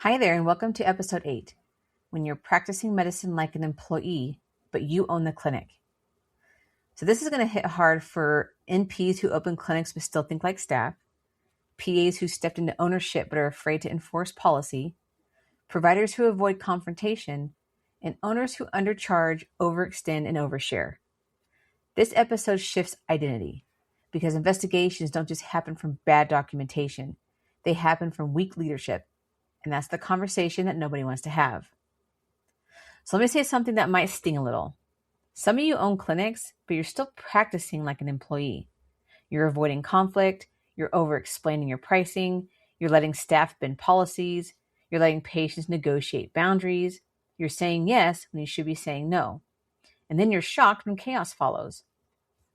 Hi there, and welcome to episode 8, when you're practicing medicine like an employee, but you own the clinic. So this is going to hit hard for NPs who open clinics but still think like staff, PAs who stepped into ownership but are afraid to enforce policy, providers who avoid confrontation, and owners who undercharge, overextend, and overshare. This episode shifts identity, because investigations don't just happen from bad documentation. They happen from weak leadership. And that's the conversation that nobody wants to have. So let me say something that might sting a little. Some of you own clinics, but you're still practicing like an employee. You're avoiding conflict, you're over-explaining your pricing, you're letting staff bend policies, you're letting patients negotiate boundaries, you're saying yes when you should be saying no. And then you're shocked when chaos follows.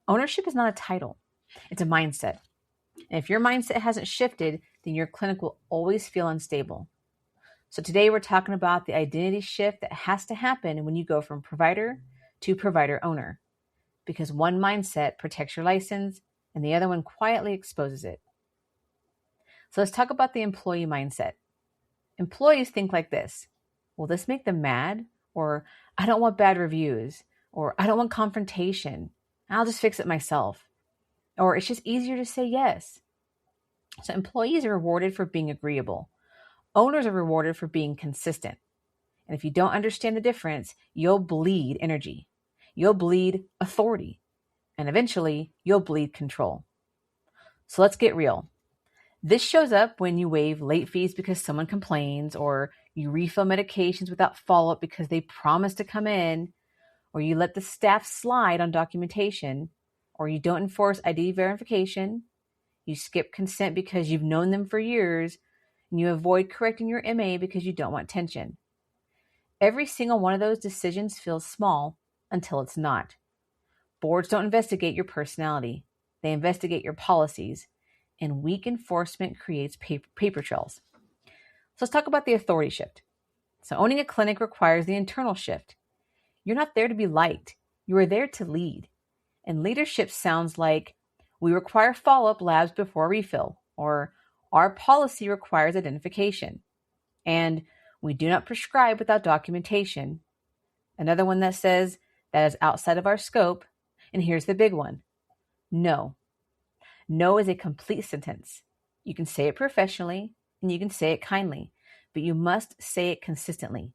Ownership is not a title, it's a mindset. And if your mindset hasn't shifted, then your clinic will always feel unstable. So today we're talking about the identity shift that has to happen when you go from provider to provider owner, because one mindset protects your license and the other one quietly exposes it. So let's talk about the employee mindset. Employees think like this: will this make them mad? Or I don't want bad reviews, or I don't want confrontation, I'll just fix it myself. Or it's just easier to say yes. So employees are rewarded for being agreeable. Owners are rewarded for being consistent. And if you don't understand the difference, you'll bleed energy. You'll bleed authority. And eventually, you'll bleed control. So let's get real. This shows up when you waive late fees because someone complains, or you refill medications without follow-up because they promised to come in, or you let the staff slide on documentation, or you don't enforce ID verification, you skip consent because you've known them for years, and you avoid correcting your MA because you don't want tension. Every single one of those decisions feels small until it's not. Boards don't investigate your personality. They investigate your policies, and weak enforcement creates paper trails. So let's talk about the authority shift. So owning a clinic requires the internal shift. You're not there to be liked. You are there to lead. And leadership sounds like, we require follow-up labs before refill, or our policy requires identification, and we do not prescribe without documentation. Another one that says that is outside of our scope. And here's the big one: no. No is a complete sentence. You can say it professionally and you can say it kindly, but you must say it consistently,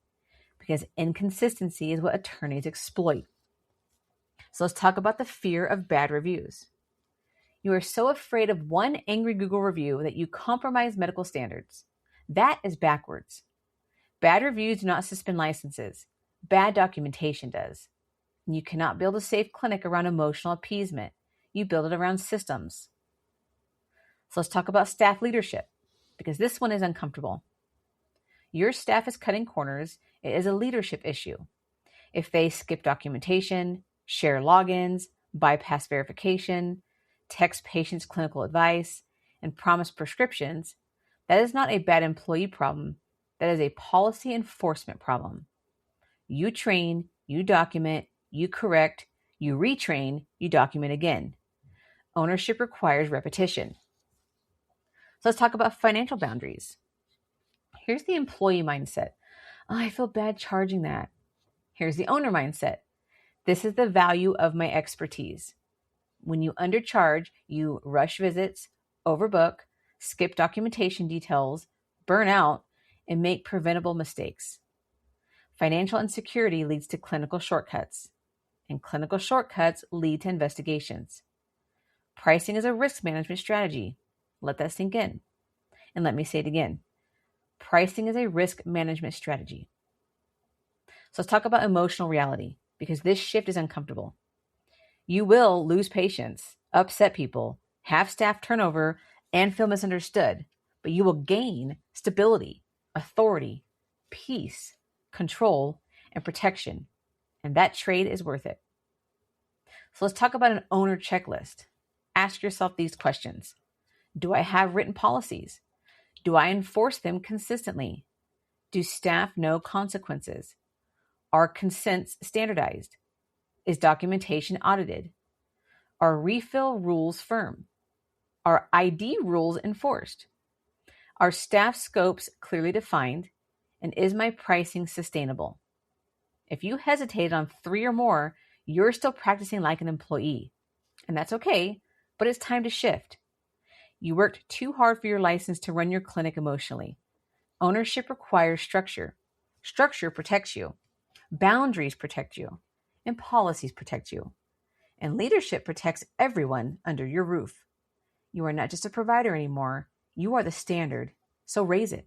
because inconsistency is what attorneys exploit. So let's talk about the fear of bad reviews. You are so afraid of one angry Google review that you compromise medical standards. That is backwards. Bad reviews do not suspend licenses. Bad documentation does. And you cannot build a safe clinic around emotional appeasement. You build it around systems. So let's talk about staff leadership, because this one is uncomfortable. Your staff is cutting corners. It is a leadership issue. If they skip documentation, share logins, bypass verification, text patients clinical advice, and promise prescriptions, that is not a bad employee problem. That is a policy enforcement problem. You train, you document, you correct, you retrain, you document again. Ownership requires repetition. So let's talk about financial boundaries. Here's the employee mindset: oh, I feel bad charging that. Here's the owner mindset: this is the value of my expertise. When you undercharge, you rush visits, overbook, skip documentation details, burn out, and make preventable mistakes. Financial insecurity leads to clinical shortcuts, and clinical shortcuts lead to investigations. Pricing is a risk management strategy. Let that sink in. And let me say it again. Pricing is a risk management strategy. So let's talk about emotional reality, because this shift is uncomfortable. You will lose patients, upset people, have staff turnover, and feel misunderstood, but you will gain stability, authority, peace, control, and protection. And that trade is worth it. So let's talk about an owner checklist. Ask yourself these questions. Do I have written policies? Do I enforce them consistently? Do staff know consequences? Are consents standardized? Is documentation audited? Are refill rules firm? Are ID rules enforced? Are staff scopes clearly defined? And is my pricing sustainable? If you hesitated on 3 or more, you're still practicing like an employee. And that's okay, but it's time to shift. You worked too hard for your license to run your clinic emotionally. Ownership requires structure. Structure protects you. Boundaries protect you. And policies protect you. And leadership protects everyone under your roof. You are not just a provider anymore. You are the standard. So raise it.